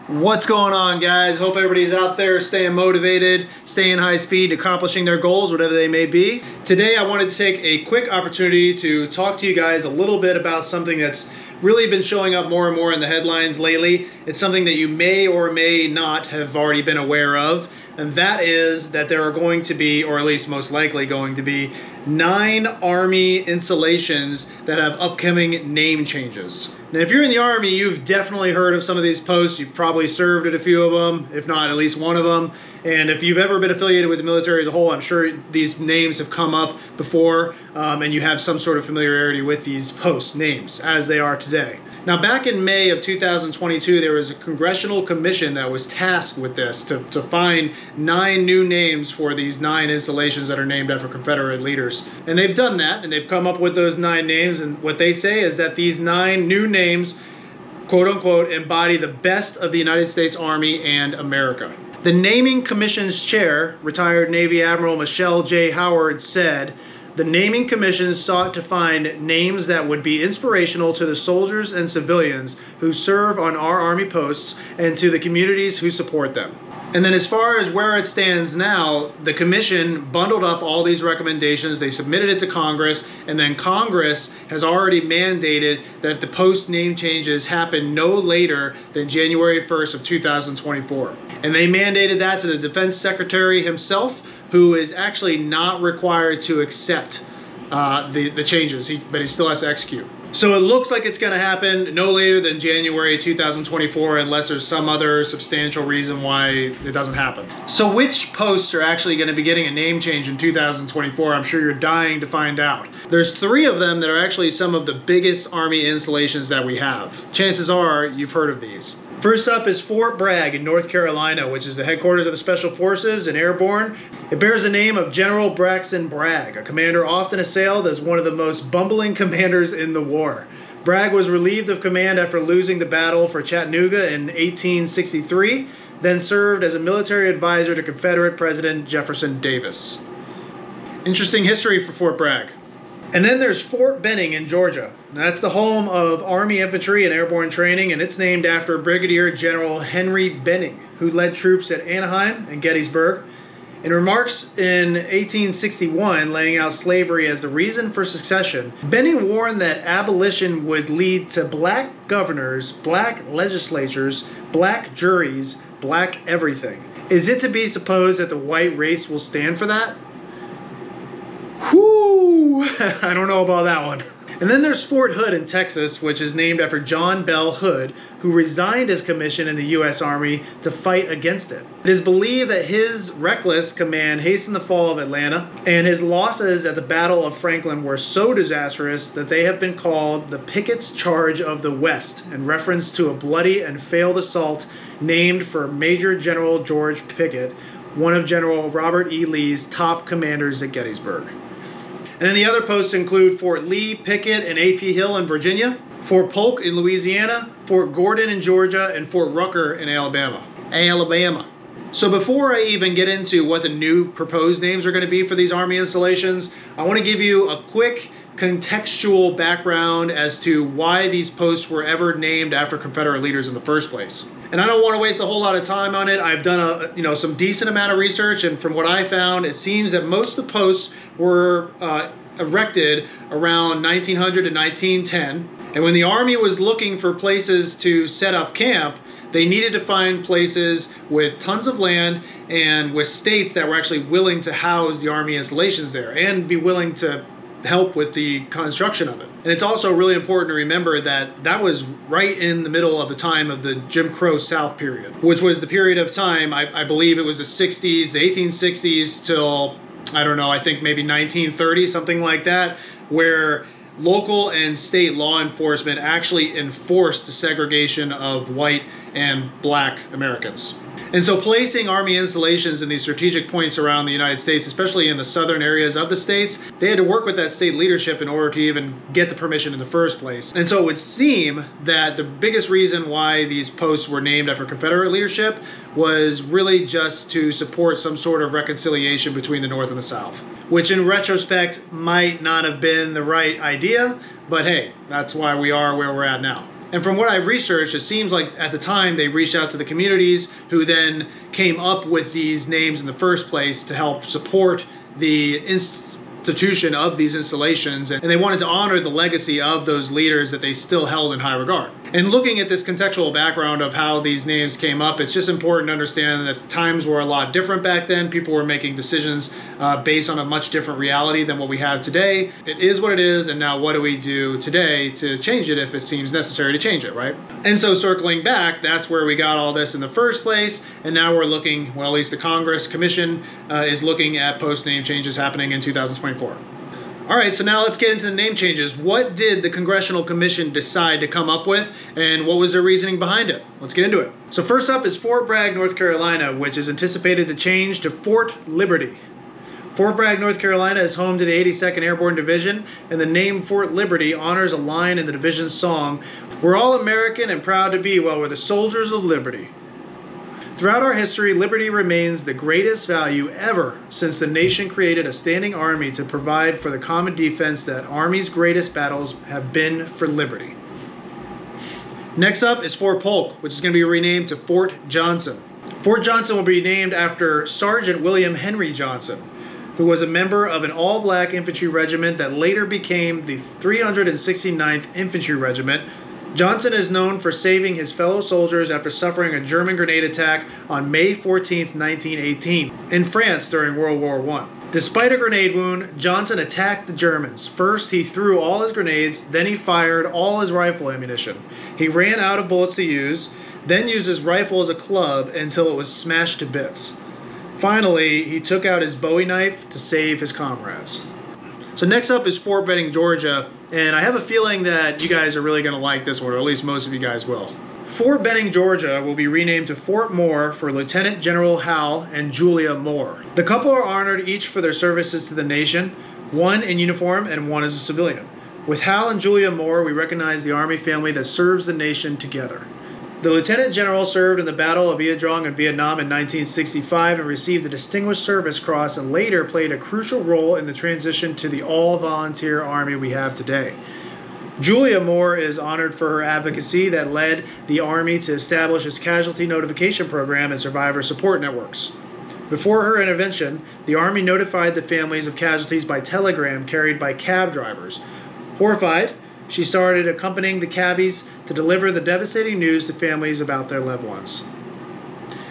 What's going on, guys? Hope everybody's out there staying motivated, staying high speed, accomplishing their goals, whatever they may be. Today I wanted to take a quick opportunity to talk to you guys a little bit about something that's really been showing up more and more in the headlines lately. It's something that you may or may not have already been aware of, and that is that there are going to be, or at least most likely going to be, 9 Army installations that have upcoming name changes. Now, if you're in the Army, you've definitely heard of some of these posts. You've probably served at a few of them, if not at least one of them. And if you've ever been affiliated with the military as a whole, I'm sure these names have come up before, and you have some sort of familiarity with these post names as they are today. Now, back in May of 2022, there was a congressional commission that was tasked with this, to find 9 new names for these 9 installations that are named after Confederate leaders. And they've done that, and they've come up with those 9 names, and what they say is that these 9 new names, quote unquote, embody the best of the United States Army and America. The Naming Commission's chair, retired Navy Admiral Michelle J. Howard, said, "The Naming Commission sought to find names that would be inspirational to the soldiers and civilians who serve on our Army posts and to the communities who support them." And then as far as where it stands now, the Commission bundled up all these recommendations, they submitted it to Congress, and then Congress has already mandated that the post name changes happen no later than January 1st of 2024. And they mandated that to the Defense Secretary himself, who is actually not required to accept the changes, but he still has to execute. So it looks like it's going to happen no later than January 2024, unless there's some other substantial reason why it doesn't happen. So which posts are actually going to be getting a name change in 2024? I'm sure you're dying to find out. There's 3 of them that are actually some of the biggest Army installations that we have. Chances are you've heard of these. First up is Fort Bragg in North Carolina, which is the headquarters of the Special Forces and Airborne. It bears the name of General Braxton Bragg, a commander often assailed as one of the most bumbling commanders in the war. Bragg was relieved of command after losing the battle for Chattanooga in 1863, then served as a military advisor to Confederate President Jefferson Davis. Interesting history for Fort Bragg. And then there's Fort Benning in Georgia. That's the home of Army Infantry and Airborne Training, and it's named after Brigadier General Henry Benning, who led troops at Anaheim and Gettysburg. In remarks in 1861, laying out slavery as the reason for secession, Benning warned that abolition would lead to black governors, black legislatures, black juries, black everything. Is it to be supposed that the white race will stand for that? Whew, I don't know about that one. And then there's Fort Hood in Texas, which is named after John Bell Hood, who resigned his commission in the U.S. Army to fight against it. It is believed that his reckless command hastened the fall of Atlanta, and his losses at the Battle of Franklin were so disastrous that they have been called the Pickett's Charge of the West, in reference to a bloody and failed assault named for Major General George Pickett, one of General Robert E. Lee's top commanders at Gettysburg. And then the other posts include Fort Lee, Pickett, and A.P. Hill in Virginia, Fort Polk in Louisiana, Fort Gordon in Georgia, and Fort Rucker in Alabama. So before I even get into what the new proposed names are going to be for these Army installations, I want to give you a quick contextual background as to why these posts were ever named after Confederate leaders in the first place. And I don't want to waste a whole lot of time on it. I've done some decent amount of research, and from what I found, it seems that most of the posts were erected around 1900 to 1910. And when the Army was looking for places to set up camp, they needed to find places with tons of land and with states that were actually willing to house the Army installations there and be willing to help with the construction of it. And it's also really important to remember that that was right in the middle of the time of the Jim Crow South period, which was the period of time, I believe it was the 60s, the 1860s till, I don't know, I think maybe 1930, something like that, where local and state law enforcement actually enforced the segregation of white and black Americans. And so placing Army installations in these strategic points around the United States, especially in the southern areas of the states, they had to work with that state leadership in order to even get the permission in the first place. And so it would seem that the biggest reason why these posts were named after Confederate leadership was really just to support some sort of reconciliation between the North and the South, which in retrospect might not have been the right idea, but hey, that's why we are where we're at now. And from what I've researched, it seems like at the time they reached out to the communities who then came up with these names in the first place to help support the institution of these installations, and they wanted to honor the legacy of those leaders that they still held in high regard. And looking at this contextual background of how these names came up, it's just important to understand that times were a lot different back then. People were making decisions based on a much different reality than what we have today. It is what it is, and now what do we do today to change it if it seems necessary to change it, right? And so circling back, that's where we got all this in the first place, and now we're looking, well, at least the Congress Commission is looking at post-name changes happening in 2024. All right, so now let's get into the name changes. What did the Congressional Commission decide to come up with, and what was their reasoning behind it? Let's get into it. So first up is Fort Bragg, North Carolina, which is anticipated to change to Fort Liberty. Fort Bragg, North Carolina is home to the 82nd Airborne Division, and the name Fort Liberty honors a line in the division's song, "We're all American and proud to be, well, we're the soldiers of liberty." Throughout our history, liberty remains the greatest value ever since the nation created a standing army to provide for the common defense that Army's greatest battles have been for liberty. Next up is Fort Polk, which is going to be renamed to Fort Johnson. Fort Johnson will be named after Sergeant William Henry Johnson, who was a member of an all-black infantry regiment that later became the 369th Infantry Regiment. Johnson is known for saving his fellow soldiers after suffering a German grenade attack on May 14, 1918, in France during World War I. Despite a grenade wound, Johnson attacked the Germans. First, he threw all his grenades, then he fired all his rifle ammunition. He ran out of bullets to use, then used his rifle as a club until it was smashed to bits. Finally, he took out his Bowie knife to save his comrades. So next up is Fort Benning, Georgia, and I have a feeling that you guys are really going to like this one, or at least most of you guys will. Fort Benning, Georgia will be renamed to Fort Moore for Lieutenant General Hal and Julia Moore. The couple are honored each for their services to the nation, one in uniform and one as a civilian. With Hal and Julia Moore, we recognize the Army family that serves the nation together. The Lieutenant General served in the Battle of Ia Drang in Vietnam in 1965 and received the Distinguished Service Cross, and later played a crucial role in the transition to the all-volunteer Army we have today. Julia Moore is honored for her advocacy that led the Army to establish its casualty notification program and survivor support networks. Before her intervention, the Army notified the families of casualties by telegram carried by cab drivers. Horrified, she started accompanying the cabbies to deliver the devastating news to families about their loved ones.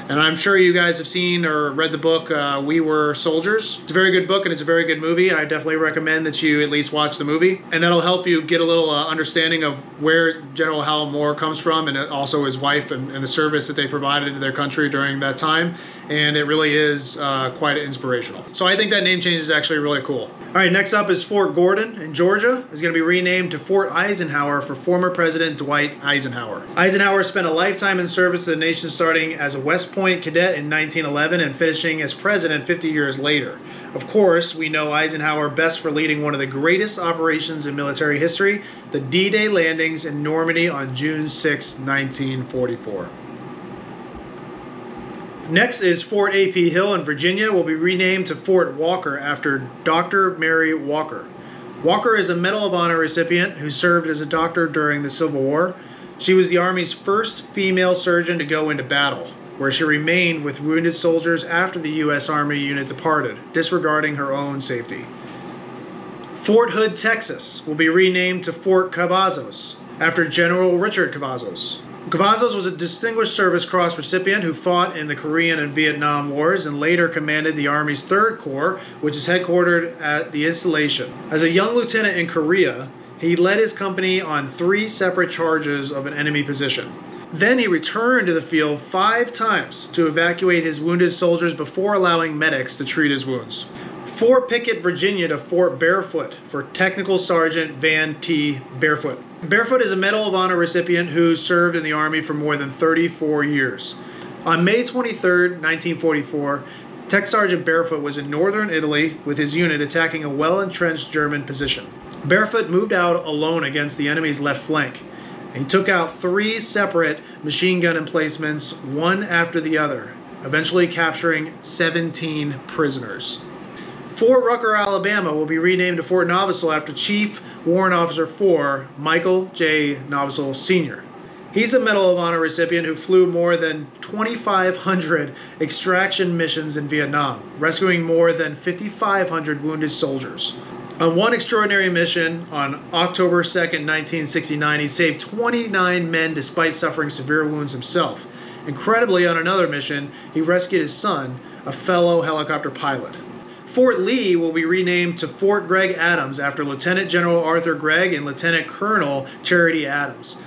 And I'm sure you guys have seen or read the book, We Were Soldiers. It's a very good book and it's a very good movie. I definitely recommend that you at least watch the movie. And that'll help you get a little understanding of where General Hal Moore comes from, and also his wife and the service that they provided to their country during that time. And it really is quite inspirational. So I think that name change is actually really cool. All right, next up is Fort Gordon in Georgia. It's going to be renamed to Fort Eisenhower for former President Dwight Eisenhower. Eisenhower spent a lifetime in service to the nation, starting as a West Point cadet in 1911 and finishing as president 50 years later. Of course, we know Eisenhower best for leading one of the greatest operations in military history, the D-Day landings in Normandy on June 6, 1944. Next is Fort A.P. Hill in Virginia will be renamed to Fort Walker after Dr. Mary Walker. Walker is a Medal of Honor recipient who served as a doctor during the Civil War. She was the Army's first female surgeon to go into battle, where she remained with wounded soldiers after the U.S. Army unit departed, disregarding her own safety. Fort Hood, Texas will be renamed to Fort Cavazos after General Richard Cavazos. Cavazos was a Distinguished Service Cross recipient who fought in the Korean and Vietnam Wars and later commanded the Army's 3rd Corps, which is headquartered at the installation. As a young lieutenant in Korea, he led his company on 3 separate charges of an enemy position. Then he returned to the field 5 times to evacuate his wounded soldiers before allowing medics to treat his wounds. Fort Pickett, Virginia to Fort Barefoot for Technical Sergeant Van T. Barefoot. Barefoot is a Medal of Honor recipient who served in the Army for more than 34 years. On May 23, 1944, Tech Sergeant Barefoot was in northern Italy with his unit attacking a well-entrenched German position. Barefoot moved out alone against the enemy's left flank. He took out 3 separate machine gun emplacements, one after the other, eventually capturing 17 prisoners. Fort Rucker, Alabama will be renamed to Fort Novosel after Chief Warrant Officer 4, Michael J. Novosel Sr. He's a Medal of Honor recipient who flew more than 2,500 extraction missions in Vietnam, rescuing more than 5,500 wounded soldiers. On one extraordinary mission on October 2nd, 1969, he saved 29 men despite suffering severe wounds himself. Incredibly, on another mission, he rescued his son, a fellow helicopter pilot. Fort Lee will be renamed to Fort Gregg Adams after Lieutenant General Arthur Gregg and Lieutenant Colonel Charity Adams.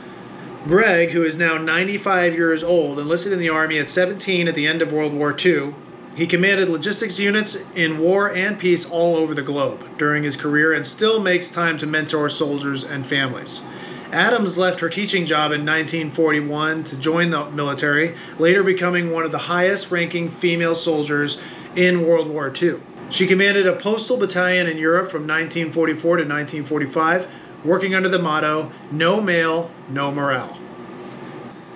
Gregg, who is now 95 years old, enlisted in the Army at 17 at the end of World War II. He commanded logistics units in war and peace all over the globe during his career and still makes time to mentor soldiers and families. Adams left her teaching job in 1941 to join the military, later becoming one of the highest-ranking female soldiers in World War II. She commanded a postal battalion in Europe from 1944 to 1945, working under the motto, "No mail, no morale."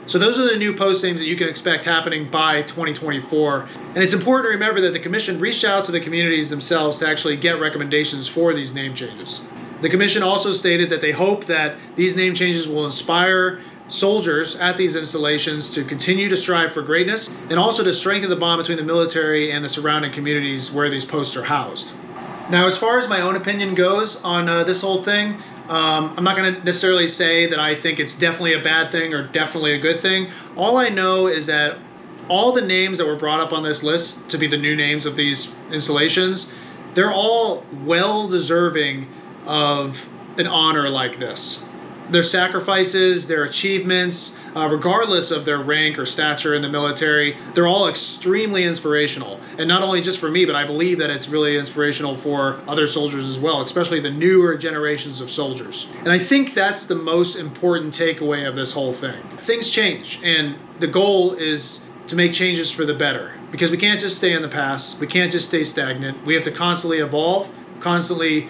So those are the new post names that you can expect happening by 2024. And it's important to remember that the Commission reached out to the communities themselves to actually get recommendations for these name changes. The Commission also stated that they hope that these name changes will inspire soldiers at these installations to continue to strive for greatness and also to strengthen the bond between the military and the surrounding communities where these posts are housed. Now, as far as my own opinion goes on this whole thing, I'm not going to necessarily say that I think it's definitely a bad thing or definitely a good thing. All I know is that all the names that were brought up on this list to be the new names of these installations, they're all well deserving of an honor like this. Their sacrifices, their achievements, regardless of their rank or stature in the military, they're all extremely inspirational. And not only just for me, but I believe that it's really inspirational for other soldiers as well, especially the newer generations of soldiers. And I think that's the most important takeaway of this whole thing. Things change, and the goal is to make changes for the better. Because we can't just stay in the past, we can't just stay stagnant. We have to constantly evolve, constantly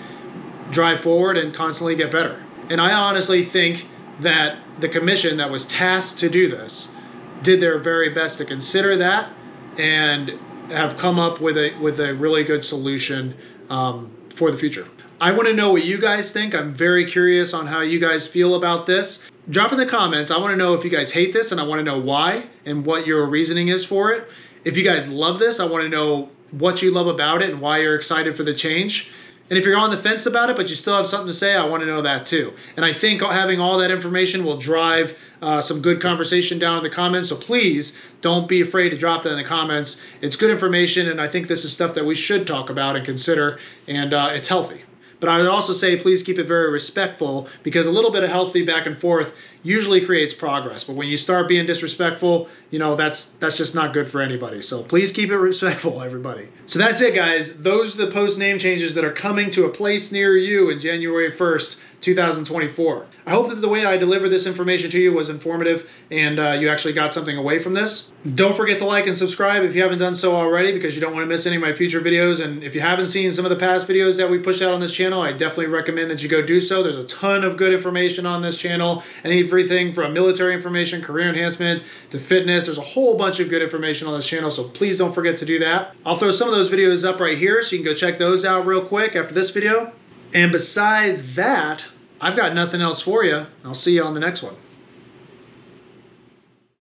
drive forward, and constantly get better. And I honestly think that the commission that was tasked to do this did their very best to consider that and have come up with a really good solution for the future. I want to know what you guys think. I'm very curious on how you guys feel about this. Drop in the comments. I want to know if you guys hate this, and I want to know why and what your reasoning is for it. If you guys love this, I want to know what you love about it and why you're excited for the change. And if you're on the fence about it, but you still have something to say, I want to know that too. And I think having all that information will drive some good conversation down in the comments. So please don't be afraid to drop that in the comments. It's good information, and I think this is stuff that we should talk about and consider, and it's healthy. But I would also say please keep it very respectful, because a little bit of healthy back and forth usually creates progress. But when you start being disrespectful, you know, that's just not good for anybody. So please keep it respectful, everybody. So that's it, guys. Those are the post name changes that are coming to a place near you in January 1st, 2024. I hope that the way I delivered this information to you was informative and you actually got something away from this. Don't forget to like and subscribe if you haven't done so already, because you don't want to miss any of my future videos. And if you haven't seen some of the past videos that we push out on this channel, I definitely recommend that you go do so. There's a ton of good information on this channel, and everything from military information, career enhancement, to fitness. There's a whole bunch of good information on this channel, so please don't forget to do that. I'll throw some of those videos up right here so you can go check those out real quick after this video. And besides that, I've got nothing else for you. I'll see you on the next one.